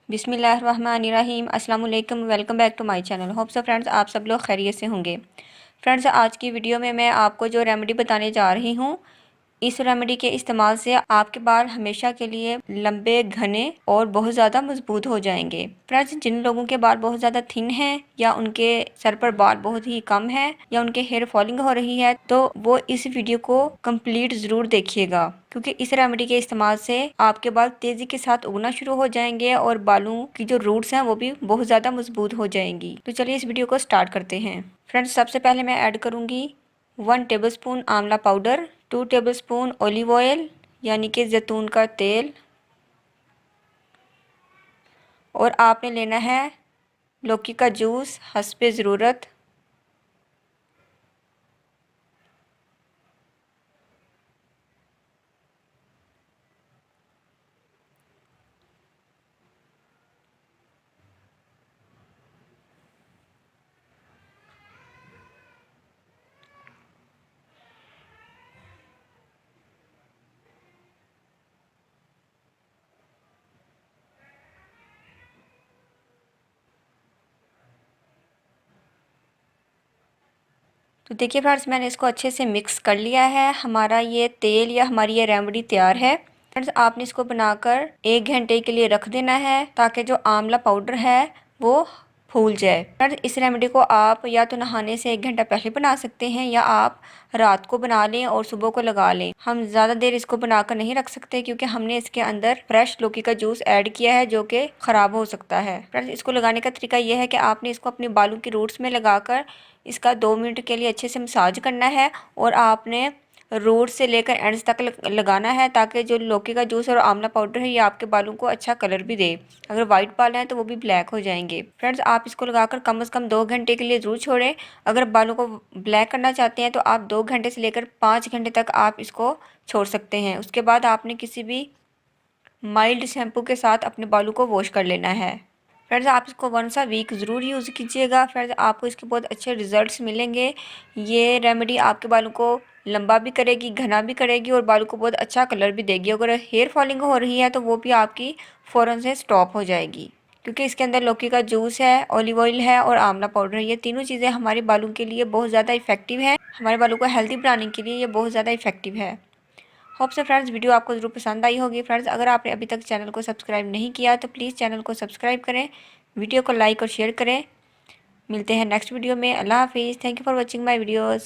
बिस्मिल्लाहिर्रहमानिर्रहीम अस्सलाम वालेकुम। Welcome back to my channel. Hope so friends आप सब लोग खैरियत से होंगे। फ्रेंड्स आज की वीडियो में मैं आपको जो रेमेडी बताने जा रही हूँ, इस रेमेडी के इस्तेमाल से आपके बाल हमेशा के लिए लंबे, घने और बहुत ज़्यादा मजबूत हो जाएंगे। फ्रेंड्स जिन लोगों के बाल बहुत ज़्यादा थिन हैं या उनके सर पर बाल बहुत ही कम है या उनके हेयर फॉलिंग हो रही है, तो वो इस वीडियो को कंप्लीट ज़रूर देखिएगा, क्योंकि इस रेमेडी के इस्तेमाल से आपके बाल तेज़ी के साथ उगना शुरू हो जाएंगे और बालों की जो रूट्स हैं वो भी बहुत ज़्यादा मजबूत हो जाएंगी। तो चलिए इस वीडियो को स्टार्ट करते हैं। फ्रेंड्स सबसे पहले मैं ऐड करूँगी 1 टेबलस्पून आंवला पाउडर, 2 टेबलस्पून ऑलिव ऑयल यानी कि जैतून का तेल, और आपने लेना है लौकी का जूस हस्बे ज़रूरत। तो देखिए फ्रेंड्स मैंने इसको अच्छे से मिक्स कर लिया है। हमारा ये तेल या हमारी ये रेमेडी तैयार है। फ्रेंड्स आपने इसको बनाकर 1 घंटे के लिए रख देना है, ताकि जो आंवला पाउडर है वो फूल जाए। फ्रेंड्स इस रेमेडी को आप या तो नहाने से 1 घंटा पहले बना सकते हैं या आप रात को बना लें और सुबह को लगा लें। हम ज़्यादा देर इसको बनाकर नहीं रख सकते, क्योंकि हमने इसके अंदर फ्रेश लौकी का जूस ऐड किया है जो कि ख़राब हो सकता है। फ्रेंड्स इसको लगाने का तरीका यह है कि आपने इसको अपने बालों की रूट्स में लगाकर इसका 2 मिनट के लिए अच्छे से मसाज करना है और आपने रूट से लेकर एंड्स तक लगाना है, ताकि जो लौकी का जूस और आंवला पाउडर है ये आपके बालों को अच्छा कलर भी दे। अगर वाइट बाल हैं तो वो भी ब्लैक हो जाएंगे। फ्रेंड्स आप इसको लगाकर कम से कम 2 घंटे के लिए ज़रूर छोड़ें। अगर बालों को ब्लैक करना चाहते हैं तो आप 2 घंटे से लेकर 5 घंटे तक आप इसको छोड़ सकते हैं। उसके बाद आपने किसी भी माइल्ड शैम्पू के साथ अपने बालों को वॉश कर लेना है। फ्रेंड्स आप इसको वंस अ वीक ज़रूर यूज़ कीजिएगा। फ्रेंड्स आपको इसके बहुत अच्छे रिजल्ट्स मिलेंगे। ये रेमेडी आपके बालों को लंबा भी करेगी, घना भी करेगी और बालों को बहुत अच्छा कलर भी देगी। अगर हेयर फॉलिंग हो रही है तो वो भी आपकी फ़ौरन से स्टॉप हो जाएगी, क्योंकि इसके अंदर लौकी का जूस है, ऑलिव ऑयल है और आंवला पाउडर है। ये तीनों चीज़ें हमारे बालों के लिए बहुत ज़्यादा इफेक्टिव है। हमारे बालों को हेल्दी बनाने के लिए ये बहुत ज़्यादा इफेक्टिव है। होप से फ्रेंड्स वीडियो आपको ज़रूर पसंद आई होगी। फ्रेंड्स अगर आपने अभी तक चैनल को सब्सक्राइब नहीं किया तो प्लीज़ चैनल को सब्सक्राइब करें, वीडियो को लाइक और शेयर करें। मिलते हैं नेक्स्ट वीडियो में। अल्लाह हाफिज़। Thank you for watching my videos.